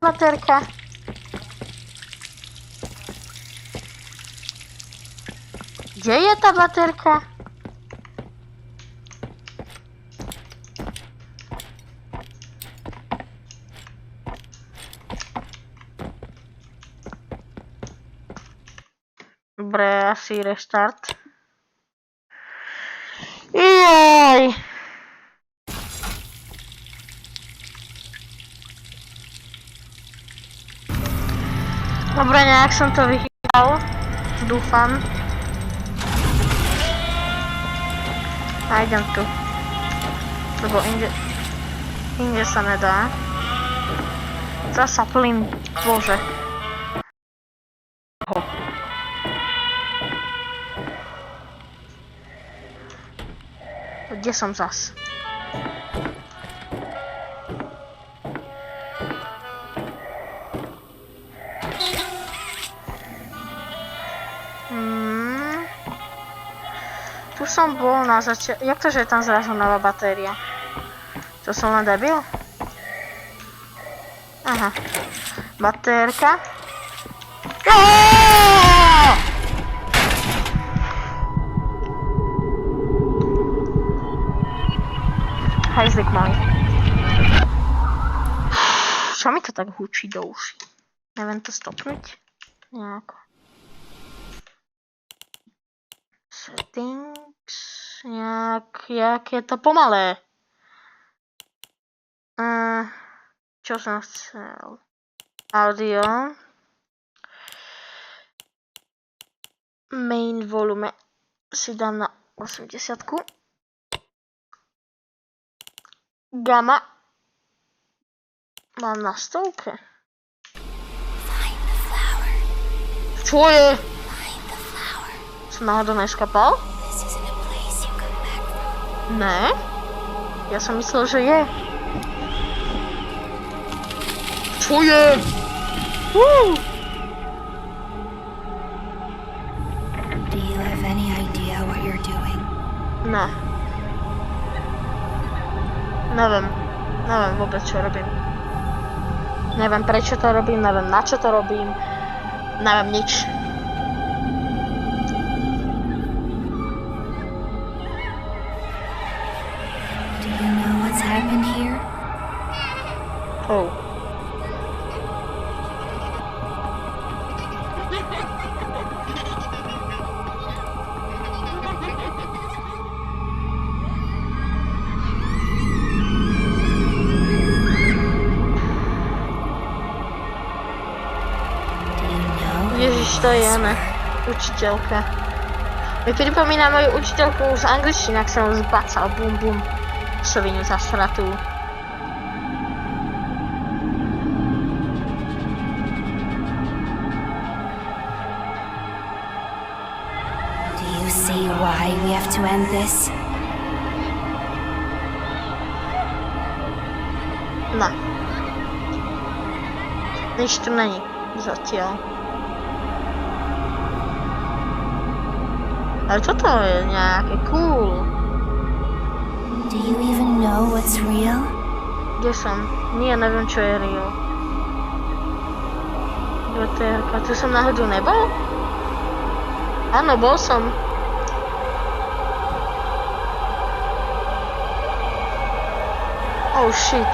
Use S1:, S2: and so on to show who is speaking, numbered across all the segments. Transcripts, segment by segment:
S1: baterka? Gdzie jest ta baterka? Dobra, asi restart. Jej! Dobra, nejak som to vychytal. Dúfam. A idem tu. Lebo inde sa nedá. Zasa plyn. Bože. Kde som zas? Tu som bol na začiatku. Jak to, že je tam zrazu nová batéria? To som len debil? Aha. Batérka. Hajzlik malý. Čo mi to tak hučí do uší? Neviem to stopnúť? Nejako. Settings. Jak je to pomalé. Čo som chcel? Audio. Main volume si dám na 80. Gamma. Mám na 100. Čo je? Som náhodou neskapal? Ne? Ja som myslel, že je. Čo je?
S2: Do you have any idea what you're doing?
S1: Ne. Neviem vôbec, čo robím. Neviem, prečo to robím, neviem, na čo to robím. Neviem nič.
S2: Do you know what's happened here?
S1: Oh. Ježiš, to je ona, učiteľka. Mi pripomína moju učiteľku z angličtiny, ak som zbacal, bum bum, sovinu zasratú.
S2: Do you see why we have to end this?
S1: No. Nič tu není zatiaľ. Ale toto je nejaké cool.
S2: Do you even know what's real?
S1: Kde som? Nie, neviem, čo je real. Baterka, tu som náhodou nebol? Áno, bol som. Oh shit.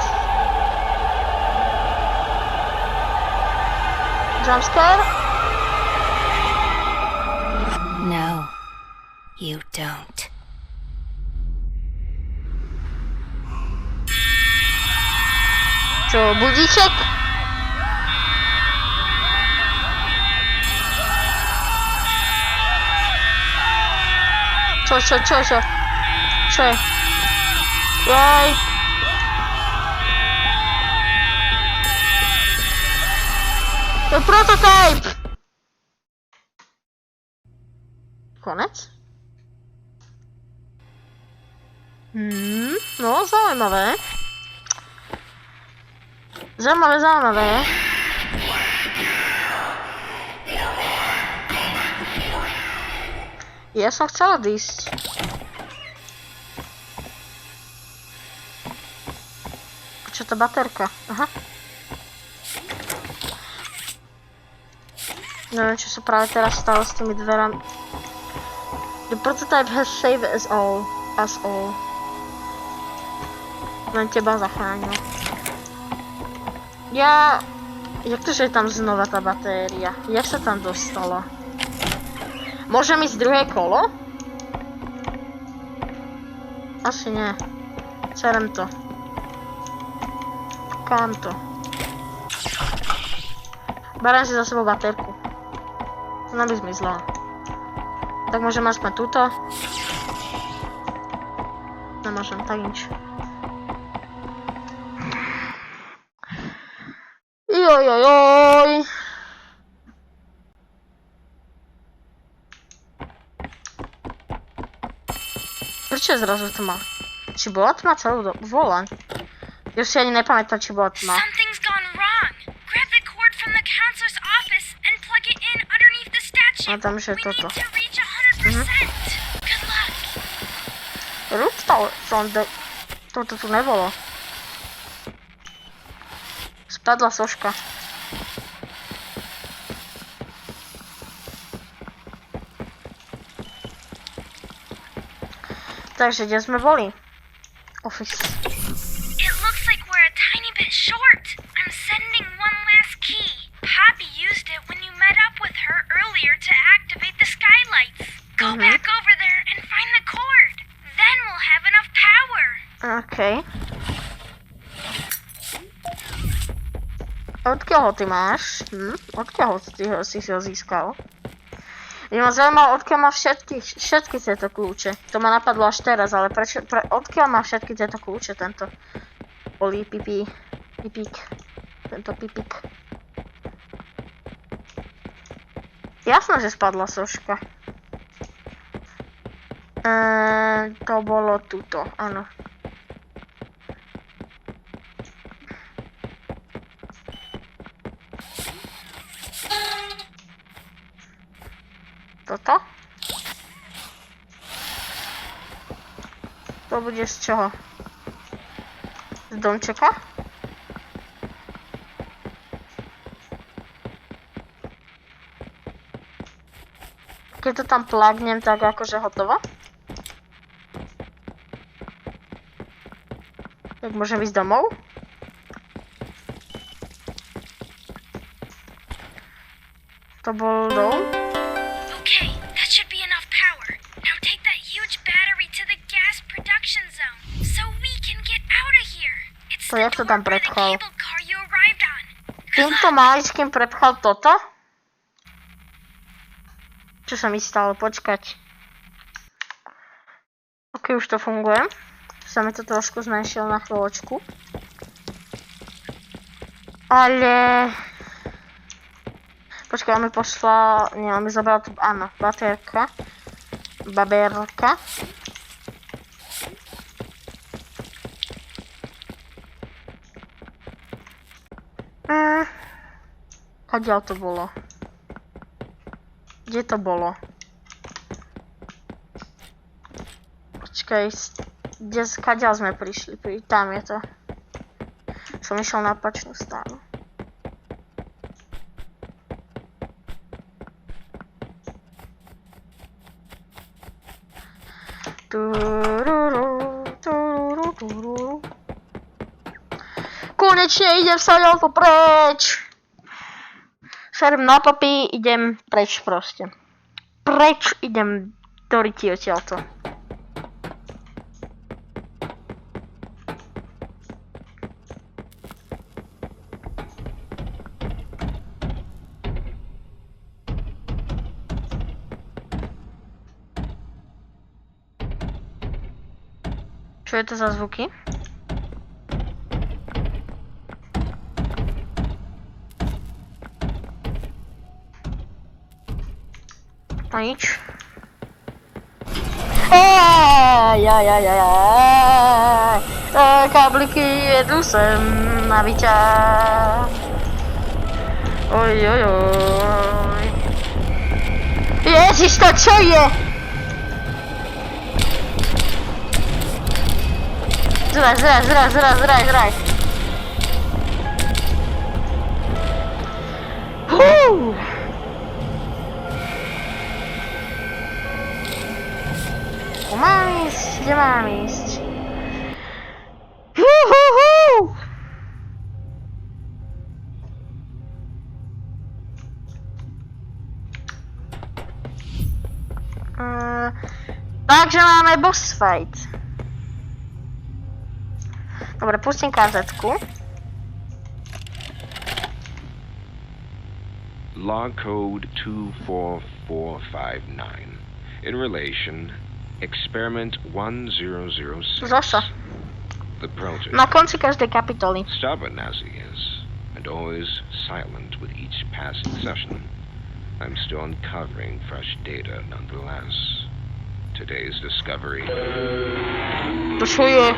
S1: Jumpscare?
S2: No, you don't.
S1: Čo, budíček? Čo? Čo je? Jaj. To je prototype! Konec? No, zaujímavé. Zaujímavé. Ja som chcel odísť. Čo to baterka? Aha. Neviem, čo sa práve teraz stalo s tými dverami. The prototype has saved us all. Len teba zachránil. Jak to, že je tam znova tá batéria? Jak sa tam dostalo? Môžem ísť druhé kolo? Asi nie. Cerem to. Kam to? Berem si za sebou batérku. Ona by zmizla. Tak môžem aspoň túto. Nemôžem, tak nič. Jojojoj. Prečo je zrazu tma? Či bola tma celú dobu? Volá. Ja si ani nepamätám, či bola tma.
S2: Something's gone wrong. Grab the cord from the counselor's office and plug it in underneath the statue.
S1: A tam, že
S2: We
S1: toto.
S2: need to reach 100%. Good luck.
S1: Rúctal som toto tu nebolo. Spadla soška. Takže, kde sme boli? Office.
S2: It looks like we're a tiny bit short. I'm sending one last key. Poppy used it when you met up with her earlier to activate the skylights. Go back over there and find the cord. Then we'll have enough power.
S1: OK. Odkiaľ ho ty máš? Odkiaľ si ho získal? Mňa ma zaujímalo, odkiaľ má všetky tieto kľúče. To ma napadlo až teraz, ale odkiaľ má všetky tieto kľúče tento pipík. Tento pipík. Jasné, že spadla soška. To bolo tuto, áno. Toto? To bude z čoho? Z domčeka? Keď to tam plagnem, tak akože hotovo? Tak môžem ísť domov? To bol dom?
S2: Okay, that should be enough power. Now take that huge battery to the gas production zone so we can get out of here. It's
S1: To
S2: the
S1: jak to
S2: door
S1: tam
S2: by the
S1: prepchal?
S2: cable car you arrived on.
S1: Týmto maličkým prepchal toto? Čo sa mi stalo? Počkať. Ok, už to funguje. Sa mi to trošku zmenšilo na chvíľočku. Ale... Počkaj, on mi poslal... Nie, on mi zabral tu... Áno, baterka. Baberka. Kadiaľ to bolo? Kde to bolo? Počkaj, kadiaľ sme prišli? Tam je to. Som išiel na opačnú stranu. Konečne idem sa ďalko preč! Serem na papy, idem preč proste. Preč idem do ryti odtiaľto. Čo je to za zvuky? No nič. Kabliky jedú sem na vyťah. Ojojoj. Ježiš, to čo je? Zraj. Takže máme boss fight. Dobre, pustím kazetku.
S3: Log code 24459. In relation, experiment 1006.
S1: Zasa.
S3: The protege,
S1: Na konci každej kapitoly.
S3: stubborn as he is, and always silent with each passing session, I'm still uncovering fresh data nonetheless. Today's discovery.
S1: To čo je?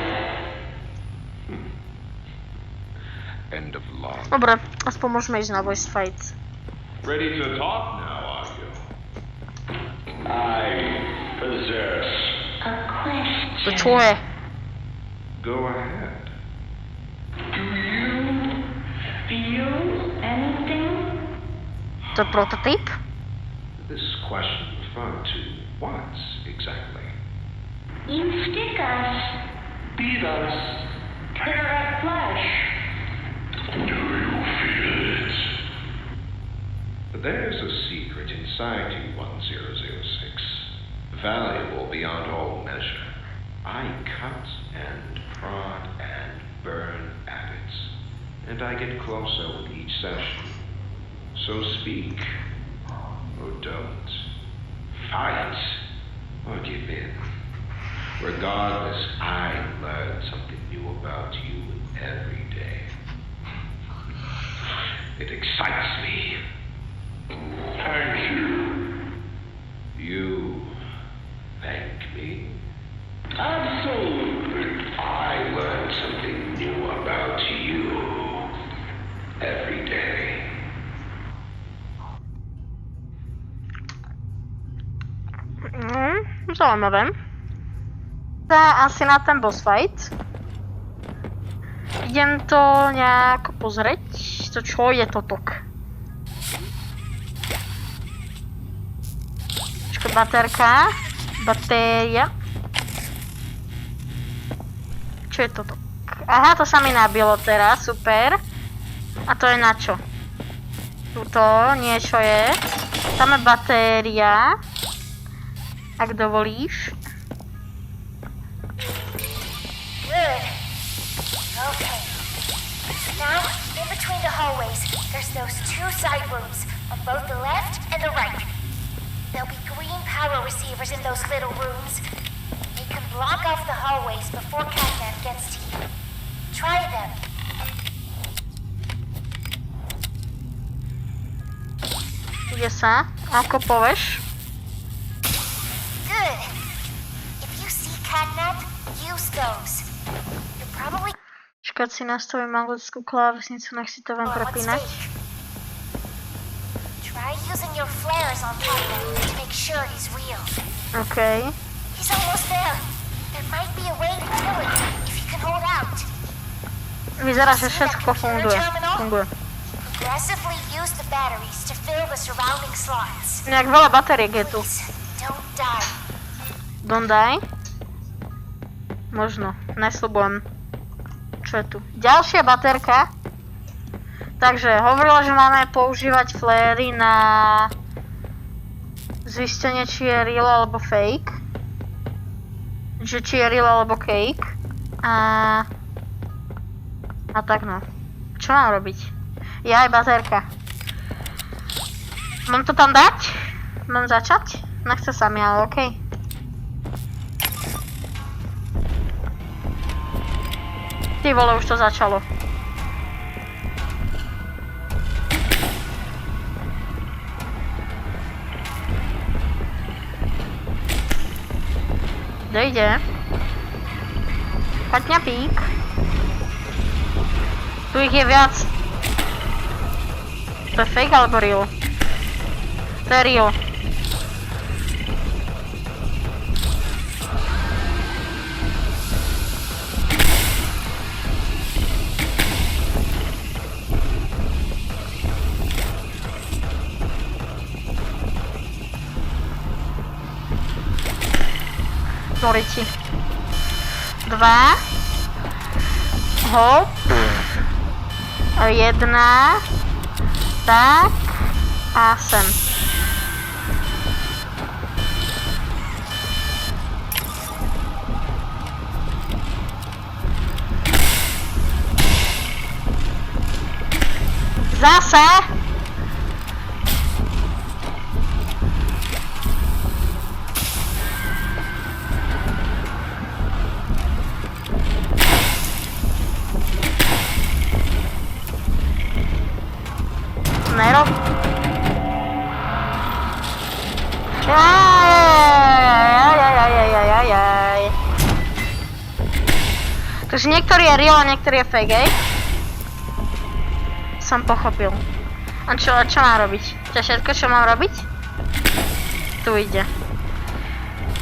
S3: End of log.
S1: Dobre, aspoň môžeme ísť na voice fight.
S4: Ready to talk now, are you? I possess.
S1: To čo je?
S3: Go ahead.
S4: Do you feel anything?
S1: To je prototyp?
S3: This question referred to what exactly?
S5: You stick us,
S4: Beat us.
S5: tear at flesh.
S4: Do you feel it?
S3: There's a secret inside you, 1006. Valuable beyond all measure. I cut and prod and burn at it. And I get closer with each session. So speak. Or don't. Fight. Or give in. Regardless, I learn something new about you every day. It excites me.
S4: Thank you.
S3: You thank me?
S4: Absolutely.
S3: I learn something new about you every day.
S1: Zaujímavé. Asi na ten boss fight. Idem to nejako pozrieť. To čo je to tok? Počkaj, baterka. Batéria. Čo je toto? Aha, to sa mi nabilo teraz, super. A to je na čo? Tuto niečo je. Tam je batéria. Ak dovolíš.
S6: Good. Okay. Now, in between the hallways, there's those two side rooms on both the left and the right. There'll be green power receivers in those little rooms. They can block off the hallways before Catman gets to you. Try them.
S1: Ide sa. Ako povieš?
S6: Good. If you see Catnap, use those. You're probably
S1: Čakať si nastavím anglickú klávesnicu, nech si to viem
S6: on what's
S1: prepínať.
S6: fake. Try using your flares on Catnap to make sure he's real.
S1: OK.
S6: He's almost there. There might be a way to kill him if you can hold out.
S1: Vyzerá, že všetko funguje.
S6: Progressively use the batteries to fill the surrounding slots.
S1: Nejak veľa batériek je tu.
S6: Please, don't die.
S1: Don't die? Možno. Nesľubujem. Čo je tu? Ďalšia baterka. Takže hovorila, že máme používať fléry na zistenie, či je real alebo fake. Že či je real alebo cake. A tak no. Čo mám robiť? Aj baterka. Mám to tam dať? Mám začať? Nechce sa mi, ale okej. Ty vole, už to začalo. Kde ide? Kaťňa pík. Tu ich je viac. To je fake alebo real? To je real. Tvoriči. 2. Hop. 1. Tak. A sem. Zase? Nerob. Jaj. Takže niektorý je real a niektorý je fake, hej? Som pochopil. A čo mám robiť? To je všetko, čo mám robiť? Tu ide.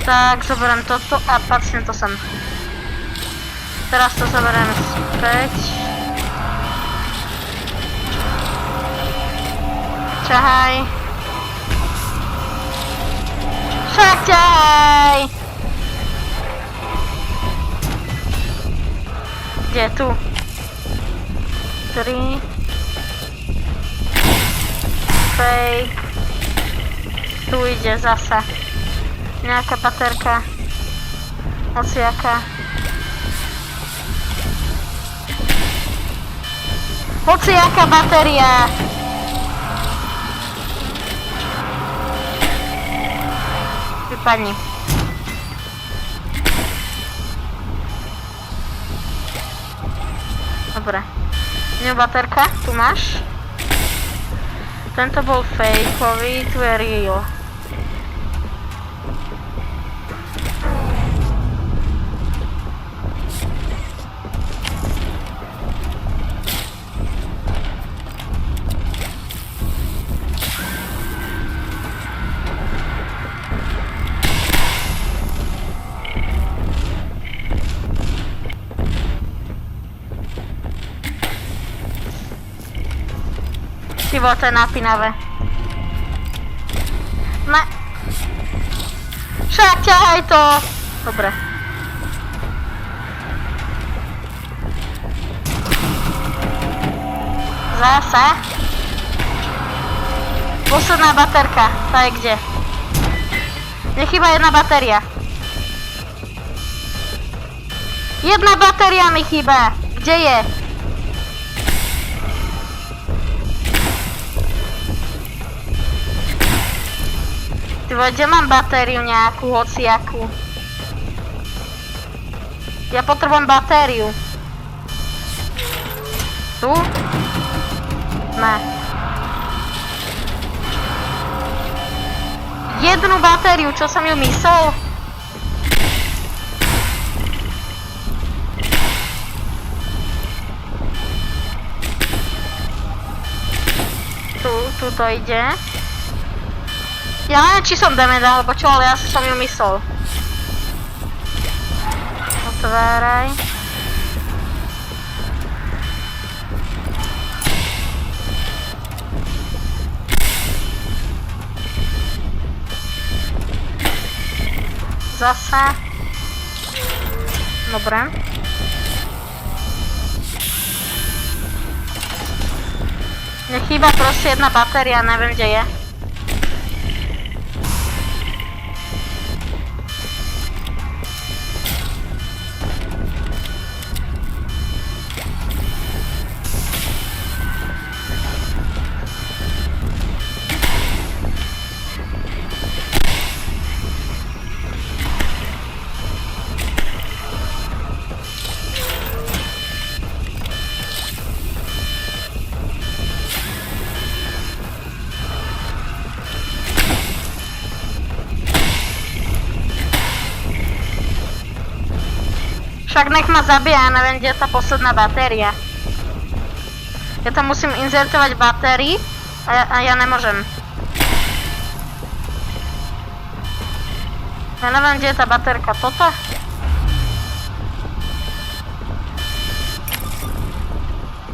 S1: Tak, zoberiem toto a pacnem to sem. Teraz to zoberiem späť. Čahaj. Však ťahaj! Kde je tu? 3. Fake. Tu ide zasa. Nejaká baterka. Hociaká. Hociaká batéria. Vypadni. Dobre. Nie baterka, tu máš. Tento bol fejkový, tu je real. Ty vole, to je napínavé. Ne. Však ťahaj to. Dobre. Zase. Posledná baterka. Tá je kde? Nechýba jedna batéria. Jedna batéria mi chýba. Kde je? Ty vole, kde mám batériu nejakú, hociakú? Ja potrebujem batériu. Tu? Ne. Jednu batériu, čo som ju myslel? Tu to ide. Ja neviem, či som damage alebo čo, ale ja som ju myslel. Otváraj. Zase. Dobre. Mne chýba proste jedna batéria, neviem, kde je. Však nech ma zabíja, ja neviem, kde je tá posledná batéria. Ja tam musím inzertovať batériu a ja nemôžem. Ja neviem, kde je tá batérka. Toto?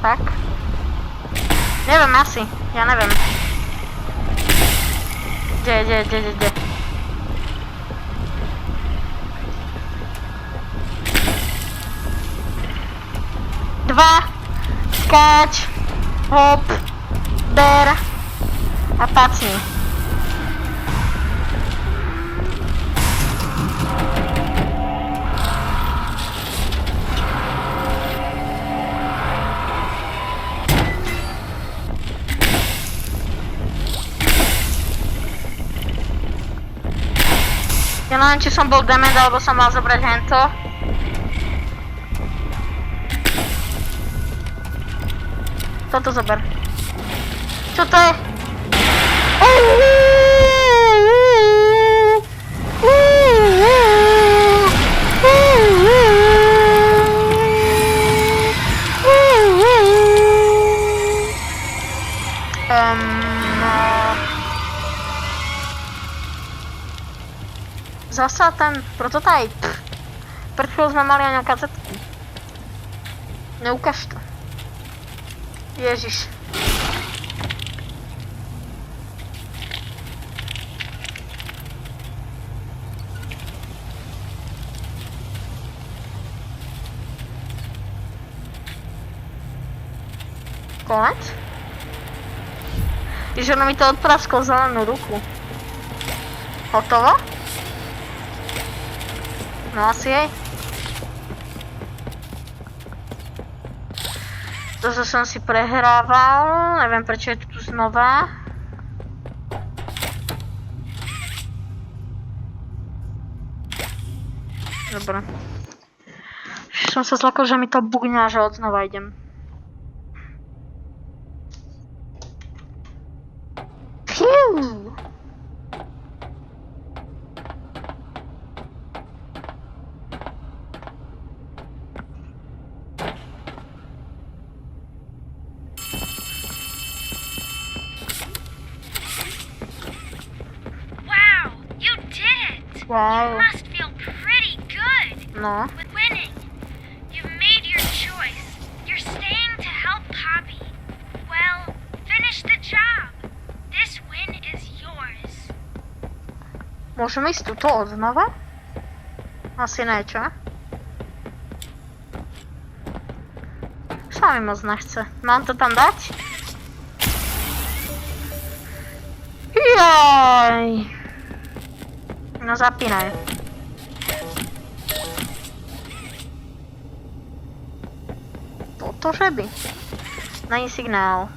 S1: Tak. Neviem, asi. Ja neviem. Kde? 2, skáč, hop, ber a pacni. Ja neviem, či som bol dement, alebo som mal zobrať hento. Toto zober. Čo to je? Zasa ten prototyp. Pred chvíľou sme mali aj na kazetky. Neukáž to. Ježiš. Konec? Ježiš, ono mi to odprasklo zelenú ruku. Hotovo? No asi jej. To som si prehrával, neviem prečo je to tu znova. Dobre. Som sa zlakol, že mi to bugňa, že odznova idem. Fiu! Wow.
S2: You must feel pretty good
S1: No.
S2: with winning. You've made your choice. You're staying to help Poppy. Well, finish the job. This win is yours.
S1: Môžeme ísť tuto odznova? Asi ne, čo? Sa mi moc nechce. Mám to tam dať? Jaj. No zapínaj. Toto že by? Není signál.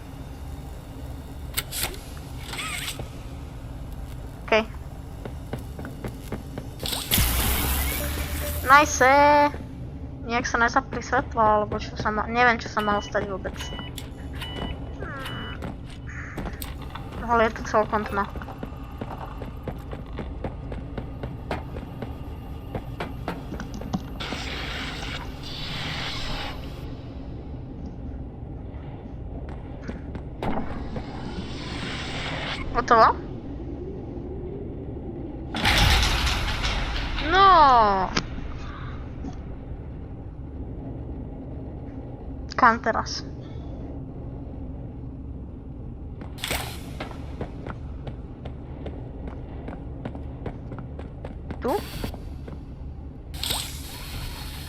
S1: OK. Nice. Nijak sa nezapli svetlo, alebo čo sa má... Neviem, čo sa malo stať vôbec. Ale je to celkom tma. Gotovo? No. Kam teraz? Tu?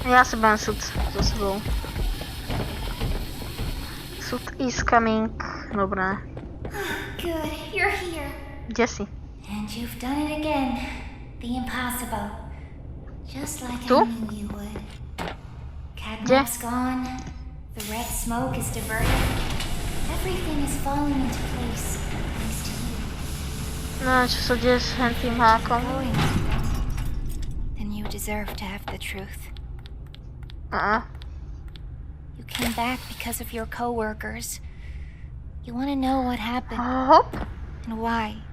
S1: Ja si budem súd so sebou. Súd is coming. Dobre.
S6: Good, you're here.
S1: Kde si?
S6: And you've done it again. The impossible. Just like
S1: Tu?
S6: I knew you would. Cadnap's gone. The red smoke is diverted. Everything is falling into place. Thanks to you.
S1: No, čo sa deje s tým hákom?
S6: Going. Then you deserve to have the truth. You came back because of your co-workers. You want to know what happened
S1: Hop.
S6: and why.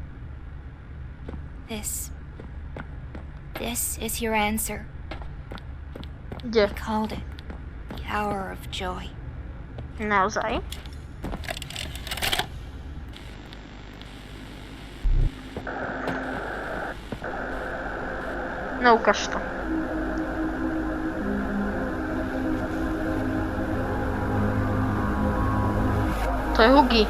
S6: This is your answer.
S1: Kde?
S6: We called it the hour of joy.
S1: Naozaj? No ukáž to. To je Hugi.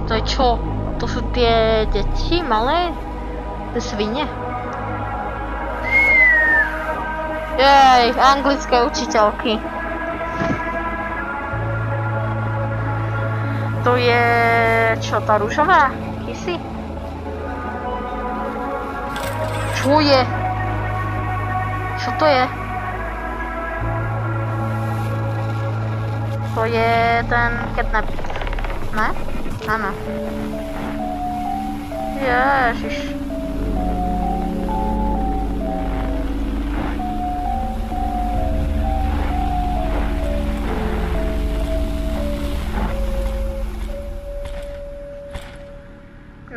S1: To je čo? To sú tie deti malé? Tie svine? Jej, anglické učiteľky. To To je... čo, tá rúžová? Kissy? Čo je? Čo to je? To je ten catnap. Ne? Áno. Ježiš.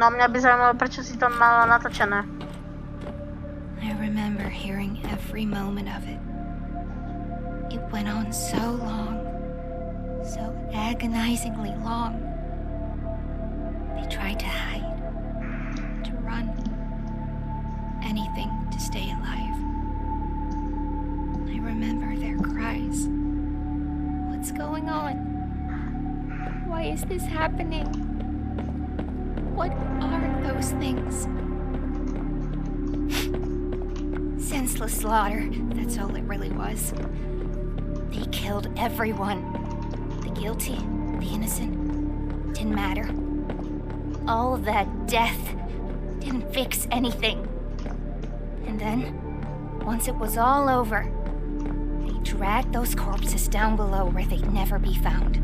S1: No mňa by zaujímalo, prečo si to mala natočené.
S2: I remember hearing every moment of it. It went on so long, so agonizingly long. They tried to hide, to run, anything to stay alive. I remember their cries. What's going on? Why is this happening? What are those things? Senseless slaughter, that's all it really was. They killed everyone. The guilty, the innocent, didn't matter. All of that death didn't fix anything. And then, once it was all over, they dragged those corpses down below where they'd never be found.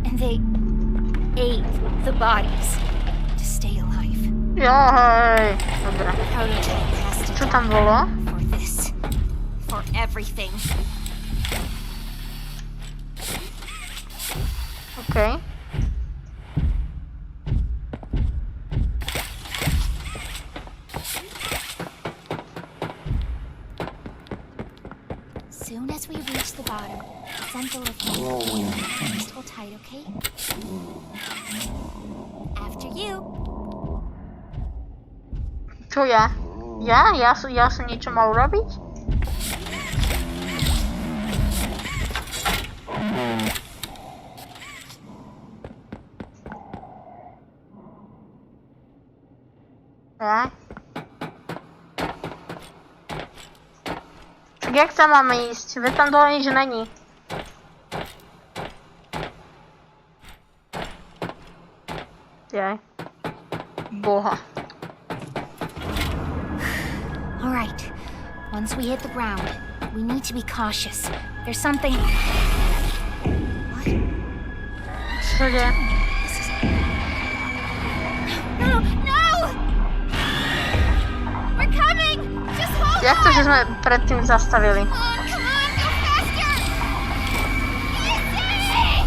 S2: And they ate the bodies. Stay alive.
S1: Joj, dobre. Čo tam bolo?
S2: For this. For everything.
S1: OK.
S6: Soon as we reach the bottom, send the lift. Just hold tight, okay? After you.
S1: Čo ja? Ja som niečo mal urobiť? Ja? Tak jak tam máme ísť? Veď tam dole nič není. Jaj. Boha.
S6: All right. Once we hit the ground, we need to be cautious. There's something. What?
S1: Čo je?
S6: No! No! We're coming! Just hold
S1: Jak to, že sme predtým zastavili?
S6: on! Come on! Go faster! Easy!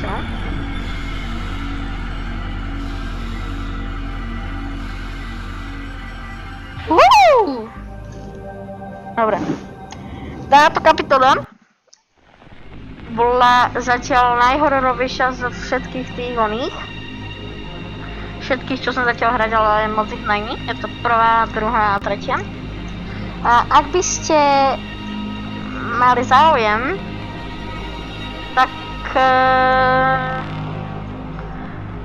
S1: Čo? Dobre. Táto kapitola bola zatiaľ najhororovejšia zo všetkých tých oných. Všetkých, čo som zatiaľ hrať, ale moc ich není. Je to prvá, druhá a tretia. A ak by ste mali záujem, tak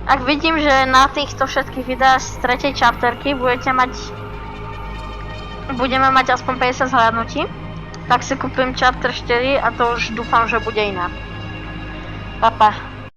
S1: ak vidím, že na týchto všetkých videách z tretej chapterky budeme mať aspoň 50 zhľadnutí, tak si kúpim chapter 4 a to už dúfam, že bude iná. Pa.